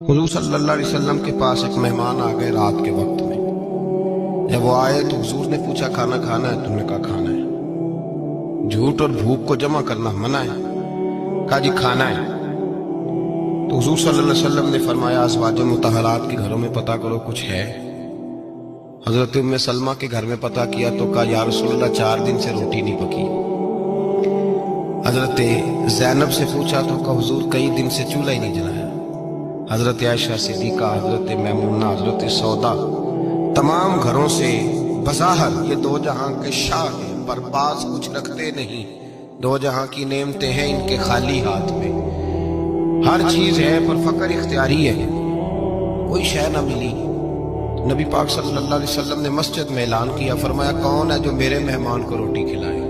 हुजूर सल्लल्लाहु अलैहि वसल्लम के पास एक मेहमान आ गए रात के वक्त में। जब वो आए तो हुजूर ने पूछा खाना खाना है? तुमने कहा खाना है। झूठ और भूख को जमा करना मना है। कहा जी खाना है। तो हुजूर सल्लल्लाहु अलैहि वसल्लम ने फरमाया अज़वाज मुतहरात के घरों में पता करो कुछ है। हजरत उम्मे सलमा के घर में पता किया तो कहा या रसूलल्लाह 4 दिन से रोटी नहीं पकी। हजरत ज़ैनब से पूछा तो कहा हुजूर कई दिन से चूल्हा ही नहीं जलाया। हजरत आयशा सिद्दीका, हजरत मैमूना, हजरत सौदा, तमाम घरों से बज़ाहर ये दो जहां के शाह हैं, पर बाज कुछ रखते नहीं। दो जहां की नेमतें हैं इनके खाली हाथ में। हर चीज है पर फकर इख्तियारी है। कोई शय न मिली। नबी पाक सल्लल्लाहु अलैहि वसल्लम ने मस्जिद में ऐलान किया, फरमाया कौन है जो मेरे मेहमान को रोटी खिलाए।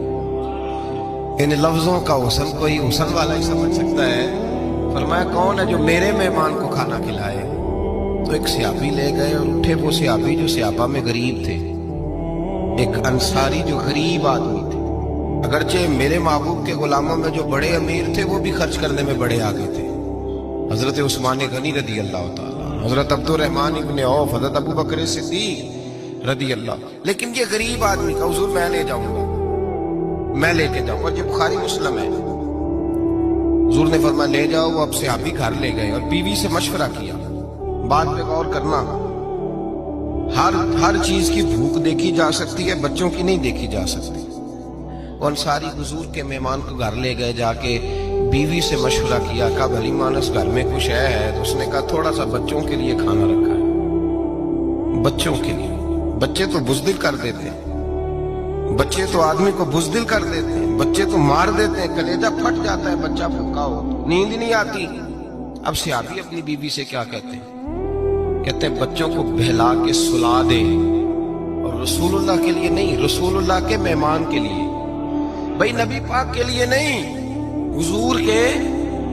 इन लफ्जों का हुस्न कोई हुस्न वाला ही समझ सकता है। फरमाया कौन है जो मेरे मेहमान को खाना खिलाए। तो एक सियाबी ले गए और उठे। वो सियाबी जो सियाबा में गरीब थे, एक अंसारी जो गरीब आदमी थे। अगरचे मेरे महबूब के गुलामों में जो बड़े अमीर थे वो भी खर्च करने में बड़े आगे थे। हजरत उस्मान गनी रदी अल्लाह ताला, हजरत अब्दुर्रहमान इब्न औफ, हजरत अबू बकर सिद्दीक रदी अल्लाह। लेकिन ये गरीब आदमी का हुजूर मैं ले जाऊंगा, मैं लेके जाऊंगा। ये बुखारी मुस्लिम है। हुजूर ने फरमाया ले जाओ। वो अब सहाबी घर ले गए और बीवी से मशवरा किया। बात पे गौर करना, हर चीज की भूख देखी जा सकती है, बच्चों की नहीं देखी जा सकती। वो अंसारी हुजूर के मेहमान को घर ले गए। जाके बीवी से मशवरा किया, कहा भली मानस घर में कुछ है? तो उसने कहा थोड़ा सा बच्चों के लिए खाना रखा है। बच्चों के लिए। बच्चे तो बुज़दिल कर देते हैं, बच्चे तो आदमी को बुज़दिल कर देते हैं, बच्चे तो मार देते हैं, कलेजा फट जाता है बच्चा भूखा हो, नींद नहीं आती। अब सियाबी अपनी बीवी से क्या कहते हैं? कहते हैं बच्चों को बहला के सुला दे, और रसूलुल्लाह के लिए नहीं, रसूलुल्लाह के मेहमान के लिए, भाई नबी पाक के लिए नहीं, हुजूर के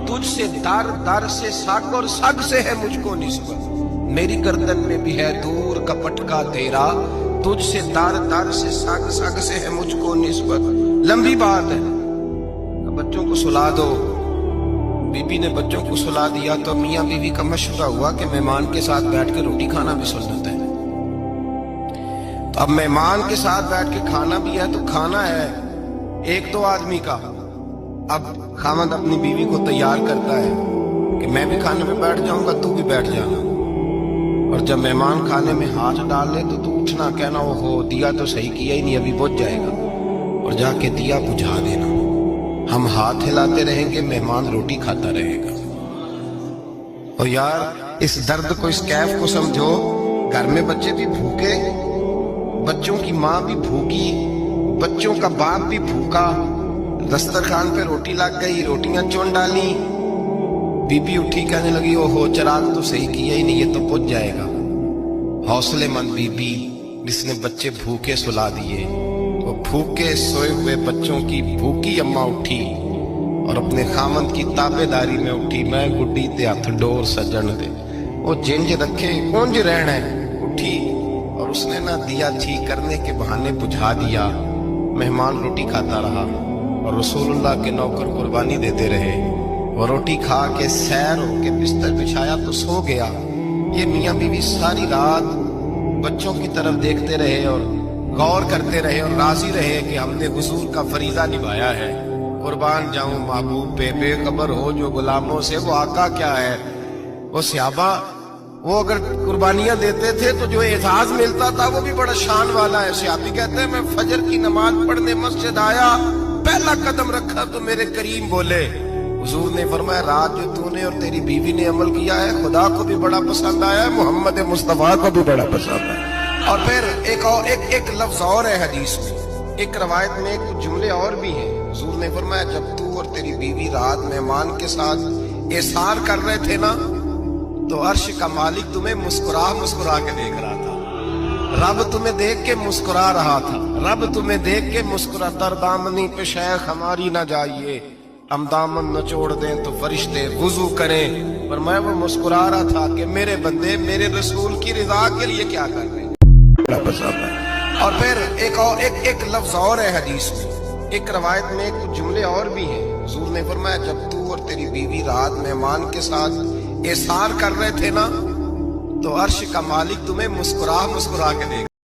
तुझसे दर दर से सग और सग से है मुझको निस्बत। मेरी गर्दन में भी है दूर का पटका तेरा, तुझसे दर दर से सग सग से है मुझको निस्बत। लंबी बात है। बच्चों को सुला दो। बीबी ने बच्चों को सुला दिया तो मियां बीवी का मशवरा हुआ कि मेहमान के साथ बैठ के रोटी खाना भी सुन्नत है। तो अब मेहमान के साथ बैठ के खाना भी है तो खाना है एक दो आदमी का। अब खामद अपनी बीवी को तैयार करता है कि मैं भी खाने में बैठ जाऊंगा, तू भी बैठ जाना। और जब मेहमान खाने में हाथ डाल ले तो तू उठना, कहना ओहो दिया तो सही किया ही नहीं, अभी बुझ जाएगा, और जाके दिया बुझा देना। हम हाथ हिलाते रहेंगे, मेहमान रोटी खाता रहेगा। और यार इस दर्द को, इस कैफ को समझो। घर में बच्चे भी भूखे, बच्चों की माँ भी भूखी, बच्चों का बाप भी भूखा। दस्तरखान पे रोटी लग गई, रोटियां चुन डाली। बीबी उठी कहने लगी ओहो चिराग तो सही किया ही नहीं, ये तो बुझ जाएगा। हौसलेमंद बीबी जिसने बच्चे भूखे सुला दिए, वो भूखे सोए हुए बच्चों की भूखी अम्मा उठी और अपने खामंद की ताबेदारी में उठी। मैं गुड्डी ते हथ डोर सजन दे, वो जिंज रखे कुंज रहना है। उठी और उसने ना दिया ठीक करने के बहाने बुझा दिया। मेहमान रोटी खाता रहा और रसूलुल्लाह के नौकर कुर्बानी देते रहे। वो रोटी खा के सैर होके बिस्तर बिछाया तो सो गया। ये मियां बीवी सारी रात बच्चों की तरफ देखते रहे और गौर करते रहे और राजी रहे कि हमने हुजूर का फरीजा निभाया है। कुर्बान जाऊं महबूब पे, बेखबर हो जो गुलामों से, वो आका क्या है। वो सहाबा वो अगर कुर्बानियां देते थे तो जो एजाज मिलता था वो भी बड़ा शान वाला है। सहाबी कहते हैं मैं फजर की नमाज पढ़ने मस्जिद आया, पहला कदम रखा तो मेरे करीम बोले, हुजूर ने फरमाया रात जो तूने और तेरी बीवी ने अमल किया है खुदा को भी बड़ा पसंद आया है, मोहम्मद मुस्तफा को भी बड़ा पसंद है। और फिर एक लफ्ज और है हदीस में, एक रवायत में कुछ जुमले और भी हैं। हुजूर ने फरमाया जब तू और तेरी बीवी रात मेहमान के साथ एसार कर रहे थे ना, तो अर्श का मालिक तुम्हें मुस्कुरा मुस्कुरा के देख रहा था। रब तुम्हें देख के मुस्कुरा रहा था। रब तुम्हें देख के मुस्कुरा। दरदामनी पे शेख हमारी ना जाइए, हम दामन न छोड़ दें तो फरिश्ते वुजू करें। पर मैं वो मुस्कुरा रहा था कि मेरे बंदे मेरे रसूल की रिजा के लिए क्या कर रहे हैं। और फिर एक लफ्ज और है हदीस में, एक रवायत में कुछ जुमले और भी हैं। हुजूर ने फरमाया जब तू और तेरी बीवी रात मेहमान के साथ एसार कर रहे थे ना, तो अर्श का मालिक तुम्हें मुस्कुरा मुस्कुरा के देगा।